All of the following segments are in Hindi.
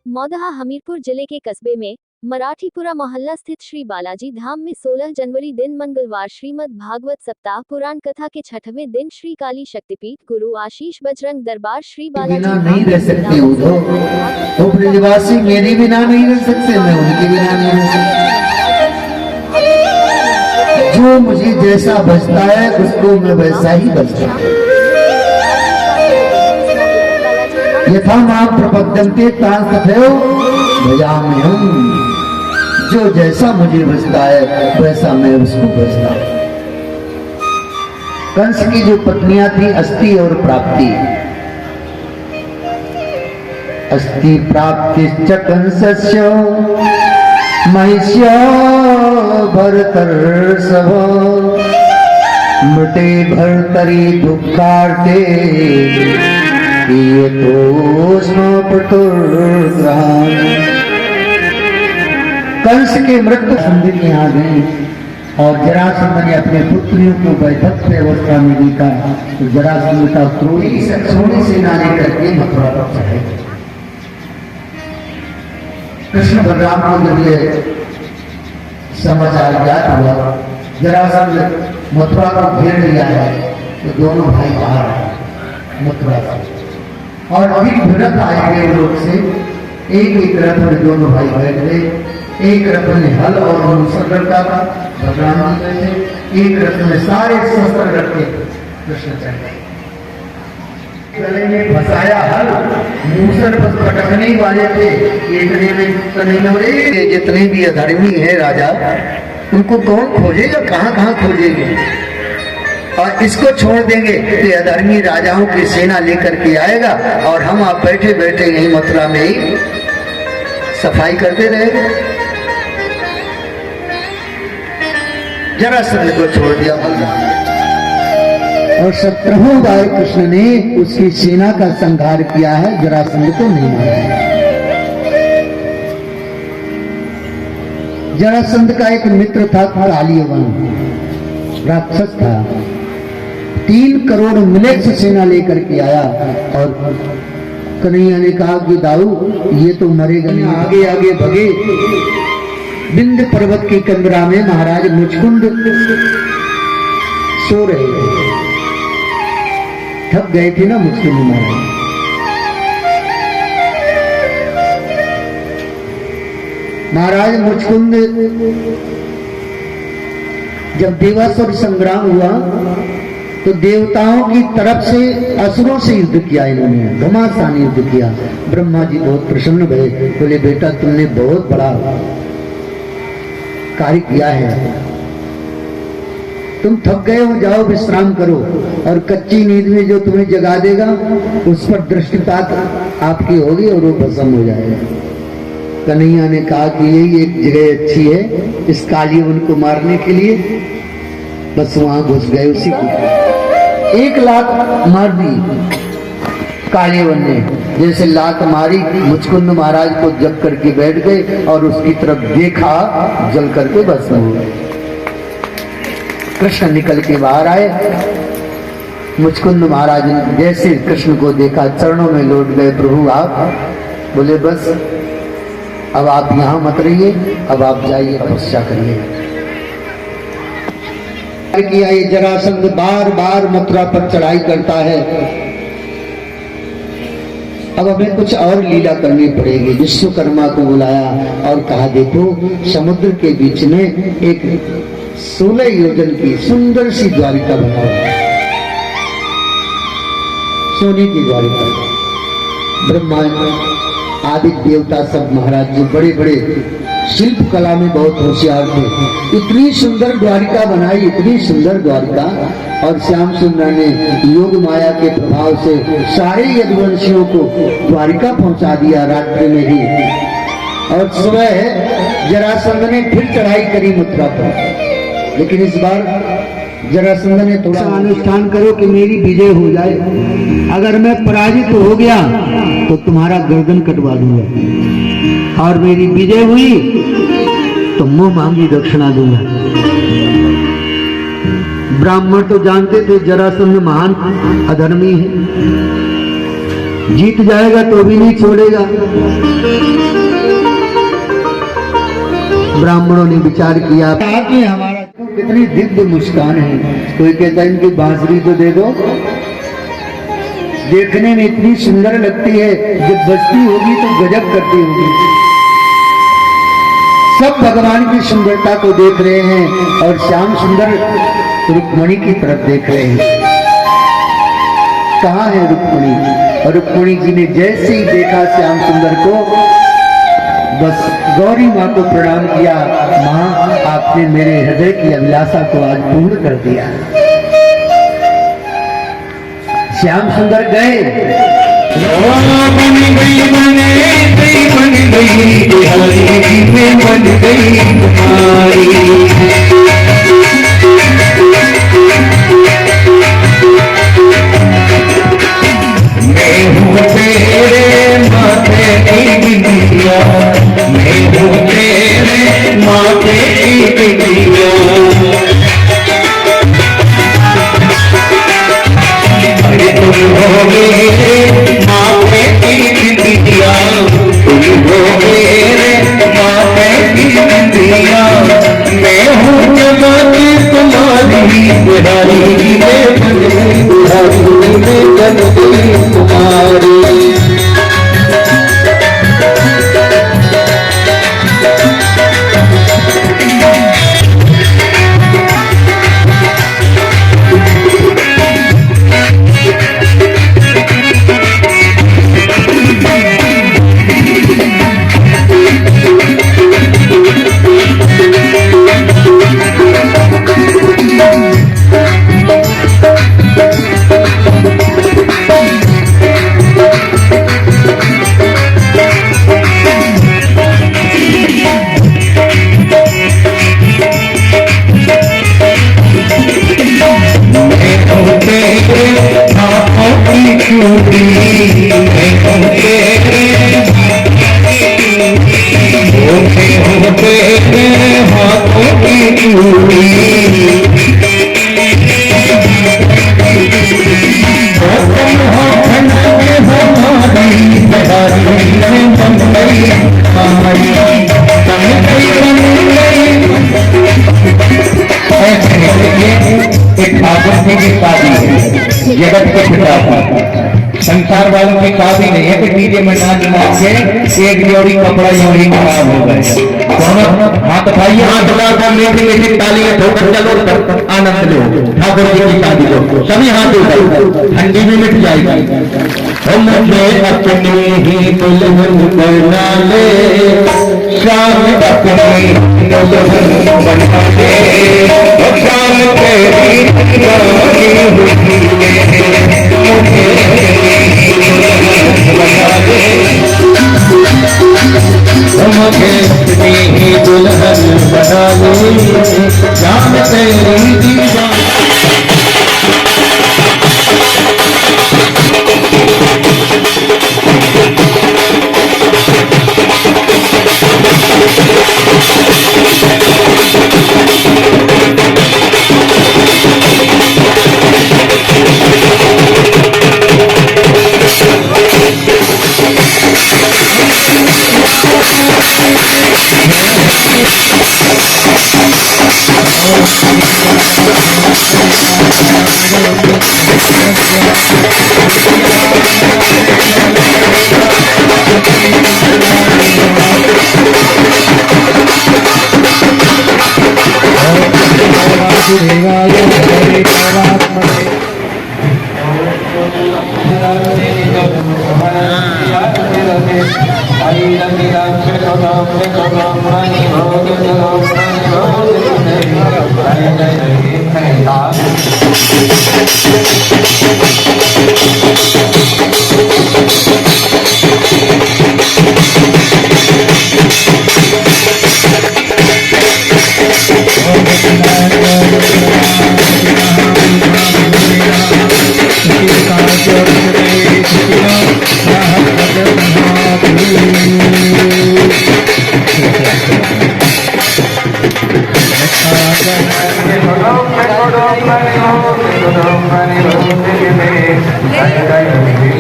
मौदहा हमीरपुर जिले के कस्बे में मराठीपुरा मोहल्ला स्थित श्री बालाजी धाम में 16 जनवरी दिन मंगलवार श्रीमद् भागवत सप्ताह पुराण कथा के 6वें दिन श्री काली शक्तिपीठ गुरु आशीष बजरंग दरबार श्री बालाजी बिना नहीं रह सकते वो ब्रजवासी मेरे बिना नहीं रह सकते, मैं उनके बिना नहीं रह सकता। जो मुझे जैसा बचता है उसको मैं वैसा ही बचता हूँ। यथा मां प्रपद्यन्ते तां तथैव भजाम्यहम्। जो जैसा मुझे बचता है वैसा मैं उसको बचता हूं। कंस की जो पत्नियां थी अस्ति और प्राप्ति, अस्ति प्राप्तिश्च कंसस्य महिष्या भरतर्षभ। मृते भर्तरि दुःखार्ते ये तो कंस के मृत्यु संधि आ गई और जरासंध ने अपने पुत्रियों को वैधव्य अवस्था में देखा तो जरासंध का क्रोधी सोने से नाने करके मथुरा पर चढ़े। कृष्ण बलराम को जब ये समाचार ज्ञात हुआ जरासंध मथुरा को घेर लिया है तो दोनों भाई बाहर आए मथुरा से और अभी भिड़त आएंगे लोग से। एक रथ में दोनों भाई बैठ गए, एक रथ में हल और मूसल रखा था भगवान जी में, एक रथ में सारे शस्त्र रखे कृष्ण चढ़ गए। गले में फंसाया हल, मूसल बस पटकने वाले थे। इतने में जितने भी अधर्मी है राजा उनको कौन खोजेगा, कहाँ कहाँ खोजेंगे, और इसको छोड़ देंगे तो अधर्मी राजाओं की सेना लेकर के आएगा और हम आप बैठे बैठे यही मथुरा में ही सफाई करते रहेंगे। जरासंध को छोड़ दिया और 17 बार कृष्ण ने उसकी सेना का संहार किया है, जरासंध को नहीं मारा। जरासंध का एक मित्र था कालियवन, राक्षस था। 3 करोड़ मिलेक्स सेना लेकर के आया और कन्हैया ने कहा कि दाऊ ये तो मरेगा नहीं। आगे आगे भगे। विंध्य पर्वत की कंदरा में महाराज मुचकुंद सो रहे थे, थक गए थे ना मुचकुंद महाराज। महाराज मुचकुंद जब देवासुर संग्राम हुआ तो देवताओं की तरफ से असुरों से युद्ध किया, इन्होंने घमासान युद्ध किया। ब्रह्मा जी बहुत प्रसन्न भये, बोले बेटा तुमने बहुत बड़ा कार्य किया है, तुम थक गए हो, जाओ विश्राम करो और कच्ची नींद में जो तुम्हें जगा देगा उस पर दृष्टिपात आपकी होगी और वो भस्म हो जाएगा। कन्हैया ने कहा कि यही एक जगह अच्छी है इस कालियवन को मारने के लिए, बस वहां घुस गए। उसी को 1 लात मार दी कालियवन ने, जैसे लात मारी मुचकुंद महाराज को जग करके बैठ गए और उसकी तरफ देखा, जल करके भस्म हो गए। कृष्ण निकल के बाहर आए, मुचकुंद महाराज ने जैसे कृष्ण को देखा चरणों में लौट गए। प्रभु आप, बोले बस अब आप यहाँ मत रहिए, अब आप जाइए तपस्या करिए। किया ये जरासंध बार बार मथुरा पर चढ़ाई करता है। अब हमें कुछ और लीला करनी पड़ेगी। विश्वकर्मा को बुलाया और कहा देखो समुद्र के बीच में एक 16 योजन की सुंदर सी द्वारिका बनाओ, सोने की द्वारिका। ब्रह्मा आदि देवता सब महाराज जी बड़े बड़े शिल्प कला में बहुत होशियार थे। इतनी सुंदर द्वारिका बनाई, इतनी सुंदर द्वारिका, और श्याम सुंदर ने योग माया के प्रभाव से सारे यदुवंशियों को द्वारिका पहुंचा दिया रात्रि में ही। और सुबह जरासंध ने फिर चढ़ाई करी मथुरा पर, लेकिन इस बार जरासंध ने थोड़ा अनुष्ठान करो कि मेरी विजय हो जाए, अगर मैं पराजित हो गया तो तुम्हारा गर्दन कटवा दूंगा और मेरी विजय हुई तो मुंह मांगी दक्षिणा दूंगा। ब्राह्मण तो जानते थे जरासंध महान अधर्मी है, जीत जाएगा तो भी नहीं छोड़ेगा। ब्राह्मणों ने विचार किया, हाथ में हमारा कितनी दिव्य मुस्कान है। कोई कहता है इनकी बांसुरी तो दे दो, देखने में इतनी सुंदर लगती है, जब बजती होगी तो गजब करती होगी। सब भगवान की सुंदरता को देख रहे हैं और श्याम सुंदर रुक्मणी की तरफ देख रहे हैं। कहाँ है रुक्मणी? और रुक्मणी जी ने जैसे ही देखा श्याम सुंदर को, बस गौरी माँ को प्रणाम किया। माँ, आपने मेरे हृदय की अभिलाषा को आज पूर्ण कर दिया। श्याम सुंदर गए, बन गई बिहारी में बन गई तुम्हारी। मैं हूँ तेरे माथे की बिटिया, मैं हूँ तेरे माथे की बिटिया। तुम हो मेरे माथे की बिटिया, तुम हो मेरे माथे की बिटिया। मैं हूँ जगत तुम्हारी बिहारी में बन गई, बिहारी में बन गई तुम्हारी। जगत के पिता संसार वालों की काफी नहीं है कि डीजे में नाच नाच के एक जोड़ी कपड़ा जोड़ी खराब हो गए। हाथ उठाइए, हाथ उठाकर मीठी मीठी तालियां ठोकर चलो, आनंद लो, ठाकुर जी की शादी लो। सभी हाथ उठाइए, ठंडी भी मिट जाएगी। मुझे अपनी ही दुल्हन बना ले, शाम अपनी दुल्हन बना ले, शाम तेरी रानी होती है, मुझे बना ले। मुझे अपनी ही दुल्हन बना ले, शाम तेरी दीवानी।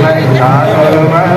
Thank you. ठाकुर